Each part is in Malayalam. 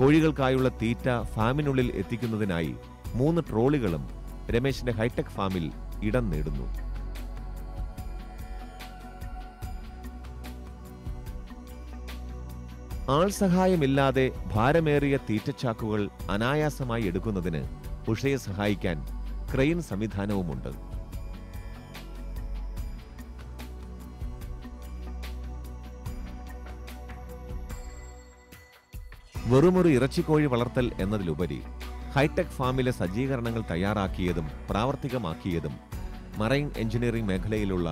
കോഴികൾക്കായുള്ള തീറ്റ ഫാമിനുള്ളിൽ എത്തിക്കുന്നതിനായി 3 ട്രോളികളും രമേശിന്റെ ഹൈടെക് ഫാമിൽ ഇടം നേടുന്നു. ആൾ സഹായമില്ലാതെ ഭാരമേറിയ തീറ്റച്ചാക്കുകൾ അനായാസമായി എടുക്കുന്നതിന് ഉഷയെ സഹായിക്കാൻ ക്രെയിൻ സംവിധാനവുമുണ്ട്. വെറുമൊരു ഇറച്ചിക്കോഴി വളർത്തൽ എന്നതിലുപരി ഹൈടെക് ഫാമിലെ സജ്ജീകരണങ്ങൾ തയ്യാറാക്കിയതും പ്രാവർത്തികമാക്കിയതും മറൈൻ എഞ്ചിനീയറിംഗ് മേഖലയിലുള്ള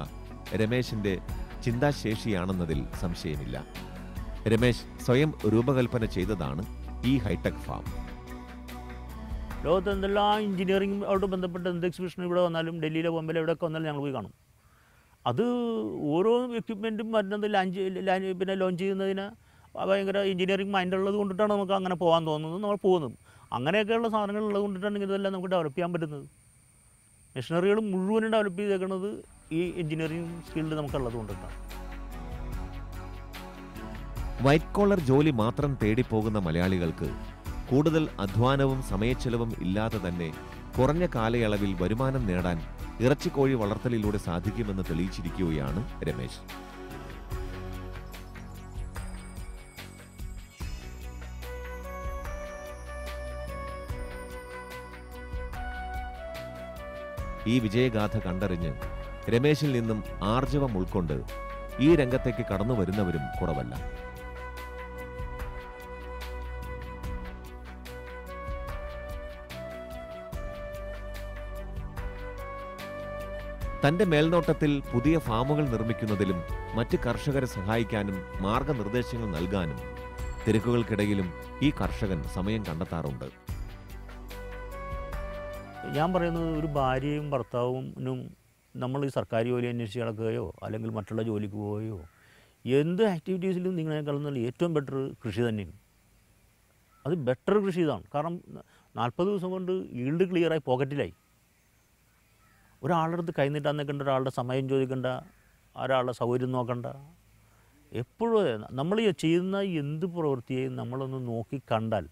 രമേശിന്റെ ചിന്താശേഷിയാണെന്നതിൽ സംശയമില്ല. രമേശ് സ്വയം രൂപകൽപ്പന ചെയ്തതാണ് ഈ ഹൈടെക് ഫാം. ലോകത്ത് എന്തെല്ലാം എഞ്ചിനീയറിംഗുമായിട്ട് ബന്ധപ്പെട്ട് എന്ത് എക്സിബിഷൻ ഇവിടെ വന്നാലും ഡൽഹിയിലെ ബോംബെയിലെ എവിടെയൊക്കെ വന്നാലും ഞങ്ങൾ പോയി കാണും. അത് ഓരോ എക്യുപ്മെൻറ്റും വരുന്നത് പിന്നെ ലോഞ്ച് ചെയ്യുന്നതിന് ഭയങ്കര എഞ്ചിനീയറിംഗ് മൈൻഡുള്ളത് കൊണ്ടിട്ടാണ് നമുക്ക് അങ്ങനെ പോകാൻ തോന്നുന്നത്, നമ്മൾ പോകുന്നത്. അങ്ങനെയൊക്കെയുള്ള സാധനങ്ങൾ ഉള്ളത് കൊണ്ടിട്ടാണ് ഇതെല്ലാം നമുക്ക് ഡെവലപ്പ് ചെയ്യാൻ പറ്റുന്നത്. മെഷീനറികൾ മുഴുവനും ഡെവലപ്പ് ചെയ്തേക്കുന്നത് ഈ എഞ്ചിനീയറിംഗ് സ്കില്ല് നമുക്കുള്ളത് കൊണ്ടിട്ടാണ്. വൈറ്റ് കോളർ ജോലി മാത്രം തേടിപ്പോകുന്ന മലയാളികൾക്ക് കൂടുതൽ അധ്വാനവും സമയച്ചെലവും ഇല്ലാതെ തന്നെ കുറഞ്ഞ കാലയളവിൽ വരുമാനം നേടാൻ ഇറച്ചിക്കോഴി വളർത്തലിലൂടെ സാധിക്കുമെന്ന് തെളിയിച്ചിരിക്കുകയാണ് രമേശ്. ഈ വിജയഗാഥ കണ്ടറിഞ്ഞ് രമേശിൽ നിന്നും ആർജവം ഉൾക്കൊണ്ട് ഈ രംഗത്തേക്ക് കടന്നു വരുന്നവരും കുറവല്ല. തന്റെ മേൽനോട്ടത്തിൽ പുതിയ ഫാമുകൾ നിർമ്മിക്കുന്നതിലും മറ്റ് കർഷകരെ സഹായിക്കാനും മാർഗനിർദ്ദേശങ്ങൾ നൽകാനും തിരക്കുകൾക്കിടയിലും ഈ കർഷകൻ സമയം കണ്ടെത്താറുണ്ട്. ഞാൻ പറയുന്നത്, ഒരു ഭാര്യയും ഭർത്താവിനും നമ്മൾ ഈ സർക്കാർ ജോലി അന്വേഷിച്ച് നടക്കുകയോ അല്ലെങ്കിൽ മറ്റുള്ള ജോലിക്ക് പോവുകയോ എന്ത് ആക്ടിവിറ്റീസിലും നിങ്ങളെക്കാളും ഏറ്റവും ബെറ്റർ കൃഷി തന്നെയാണ്. അത് ബെറ്റർ കൃഷി ഇതാണ്. കാരണം 40 ദിവസം കൊണ്ട് ഈൽഡ് ക്ലിയറായി പോക്കറ്റിലായി. ഒരാളുടെ അടുത്ത് കൈനീട്ടാൻ നിൽക്കേണ്ട, ഒരാളുടെ സമയം ചോദിക്കേണ്ട, ഒരാളുടെ സൗകര്യം നോക്കണ്ട. എപ്പോഴും നമ്മൾ ചെയ്യുന്ന എന്ത് പ്രവൃത്തിയെയും നമ്മളൊന്ന് നോക്കി കണ്ടാൽ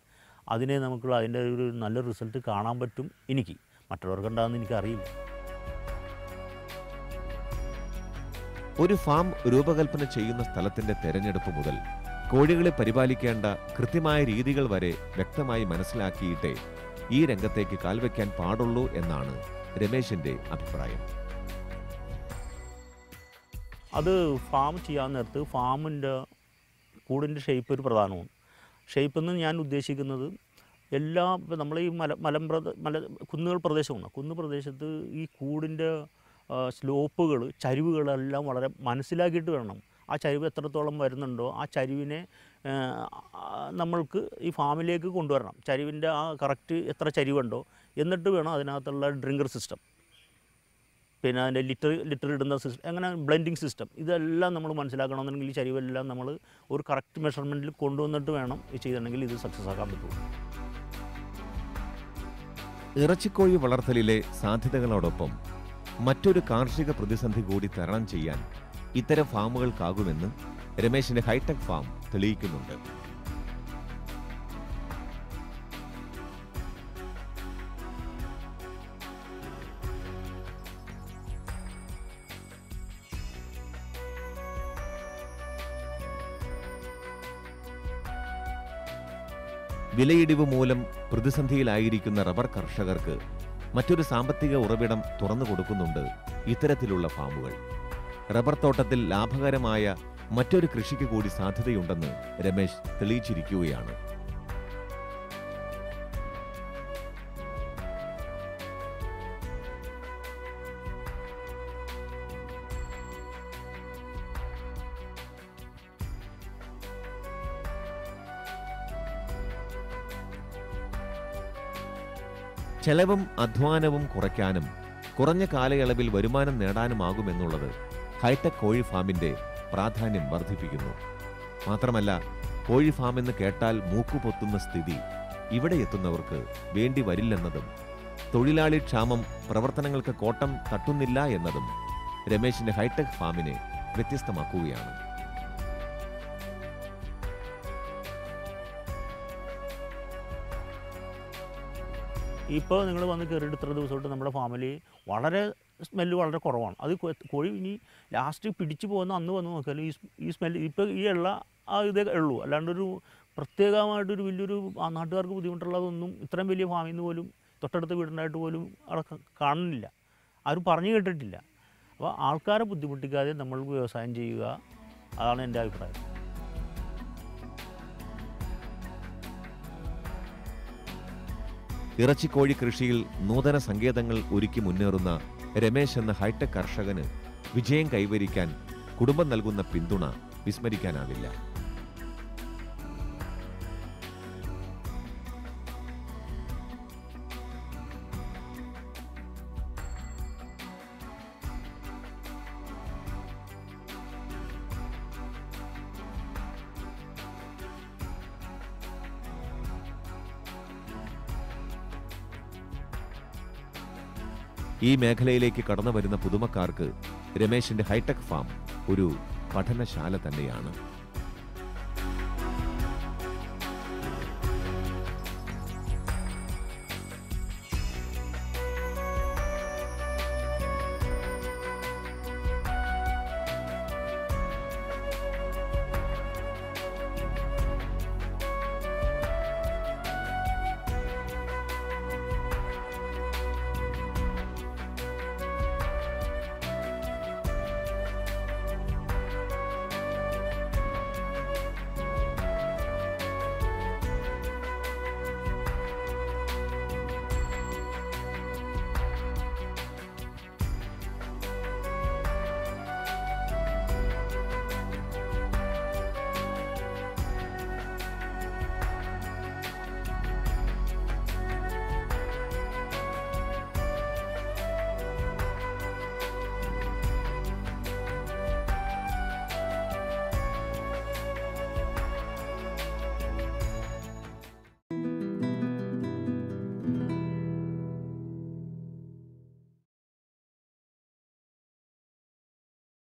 അതിൻ്റെ ഒരു നല്ല റിസൾട്ട് കാണാൻ പറ്റും. എനിക്ക് മറ്റുള്ളവർക്ക് ഉണ്ടാകുന്ന എനിക്കറിയില്ല. ഒരു ഫാം രൂപകൽപ്പന ചെയ്യുന്ന സ്ഥലത്തിന്റെ തെരഞ്ഞെടുപ്പ് മുതൽ കോഴികളെ പരിപാലിക്കേണ്ട കൃത്യമായ രീതികൾ വരെ വ്യക്തമായി മനസ്സിലാക്കിയിട്ടേ ഈ രംഗത്തേക്ക് കാൽവെക്കാൻ പാടുള്ളൂ എന്നാണ് രമേശിന്റെ അഭിപ്രായം. അത് ഫാം ചെയ്യാൻ നേരത്ത് ഫാമിൻ്റെ കൂടിൻ്റെ ഷേപ്പ് ഒരു പ്രധാനമാണ്. ഷേപ്പ് എന്ന് ഞാൻ ഉദ്ദേശിക്കുന്നത് ഇപ്പം നമ്മൾ ഈ കുന്നുകൾ പ്രദേശമാണ്. കുന്ന് പ്രദേശത്ത് ഈ കൂടിൻ്റെ സ്ലോപ്പുകൾ, ചരിവുകളെല്ലാം വളരെ മനസ്സിലാക്കിയിട്ട് വേണം. ആ ചരിവ് എത്രത്തോളം വരുന്നുണ്ടോ ആ ചരിവിനെ നമ്മൾക്ക് ഈ ഫാമിലേക്ക് കൊണ്ടുവരണം. ചരിവിൻ്റെ ആ കറക്റ്റ് എത്ര ചരിവുണ്ടോ എന്നിട്ട് വേണം അതിനകത്തുള്ള ഡ്രിങ്കർ സിസ്റ്റം, പിന്നെ അതിൻ്റെ ലിറ്റർ ഇടുന്ന സിസ്റ്റം, അങ്ങനെ ബ്ലെൻഡിങ് സിസ്റ്റം, ഇതെല്ലാം നമ്മൾ മനസ്സിലാക്കണമെന്നുണ്ടെങ്കിൽ ഈ ചരിവെല്ലാം നമ്മൾ ഒരു കറക്റ്റ് മെഷർമെൻറ്റിൽ കൊണ്ടുവന്നിട്ട് വേണം ഇത് ചെയ്തിട്ടുണ്ടെങ്കിൽ ഇത് സക്സസ് ആക്കാൻ പറ്റുള്ളൂ. ഇറച്ചിക്കോഴി വളർത്തലിലെ സാധ്യതകളോടൊപ്പം മറ്റൊരു കാർഷിക പ്രതിസന്ധി കൂടി തരണം ചെയ്യാൻ ഇത്തരം ഫാമുകൾക്കാകുമെന്ന് രമേശിന്റെ ഹൈടെക് ഫാം തെളിയിക്കുന്നുണ്ട്. വിലയിടിവ് മൂലം പ്രതിസന്ധിയിലായിരിക്കുന്ന റബ്ബർ കർഷകർക്ക് മറ്റൊരു സാമ്പത്തിക ഉറവിടം തുറന്നു കൊടുക്കുന്നുണ്ട് ഇത്തരത്തിലുള്ള ഫാമുകൾ. റബ്ബർ തോട്ടത്തിൽ ലാഭകരമായ മറ്റൊരു കൃഷിക്ക് കൂടി സാധ്യതയുണ്ടെന്ന് രമേശ് തെളിയിച്ചിരിക്കുകയാണ്. ചെലവും അധ്വാനവും കുറയ്ക്കാനും കുറഞ്ഞ കാലയളവിൽ വരുമാനം നേടാനുമാകുമെന്നുള്ളത് ഹൈടെക് കോഴി ഫാമിന്റെ പ്രാധാന്യം വർദ്ധിപ്പിക്കുന്നു. മാത്രമല്ല, കോഴി ഫാമെന്ന് കേട്ടാൽ മൂക്കുപൊത്തുന്ന സ്ഥിതി ഇവിടെ എത്തുന്നവർക്ക് വേണ്ടി വരില്ലെന്നതും തൊഴിലാളി ക്ഷാമം പ്രവർത്തനങ്ങൾക്ക് കോട്ടം തട്ടുന്നില്ല എന്നതും രമേശിന്റെ ഹൈടെക് ഫാമിനെ വ്യത്യസ്തമാക്കുകയാണ്. ഇപ്പോൾ നിങ്ങൾ വന്ന് കയറിയിട്ട് ഇത്ര ദിവസമായിട്ട് നമ്മുടെ ഫാമിൽ വളരെ സ്മെല്ല് വളരെ കുറവാണ്. അത് കോഴി ഇനി ലാസ്റ്റ് പിടിച്ചു പോകുന്ന അന്ന് വന്ന് നോക്കിയാലും ഈ സ്മെല്ല് ഇപ്പോൾ ഈ ഉള്ള ഇതേ ഉള്ളൂ. അല്ലാണ്ടൊരു പ്രത്യേകമായിട്ടൊരു വലിയൊരു നാട്ടുകാർക്ക് ബുദ്ധിമുട്ടുള്ളതൊന്നും ഇത്രയും വലിയ ഫാമിൽ നിന്ന് പോലും തൊട്ടടുത്ത വീടുണ്ടായിട്ട് പോലും അവിടെ കാണുന്നില്ല, ആരും പറഞ്ഞു കേട്ടിട്ടില്ല. അപ്പോൾ ആൾക്കാരെ ബുദ്ധിമുട്ടിക്കാതെ നമ്മൾ വ്യവസായം ചെയ്യുക, അതാണ് എൻ്റെ അഭിപ്രായം. ഇറച്ചിക്കോഴി കൃഷിയിൽ നൂതന സങ്കേതങ്ങൾ ഒരുക്കി മുന്നേറുന്ന രമേശ് എന്ന ഹൈടെക് കർഷകന് വിജയം കൈവരിക്കാൻ കുടുംബം നൽകുന്ന പിന്തുണ വിസ്മരിക്കാനാവില്ല. ഈ മേഖലയിലേക്ക് കടന്നു വരുന്ന പുതുമക്കാർക്ക് രമേശിന്റെ ഹൈടെക് ഫാം ഒരു പഠനശാല തന്നെയാണ്.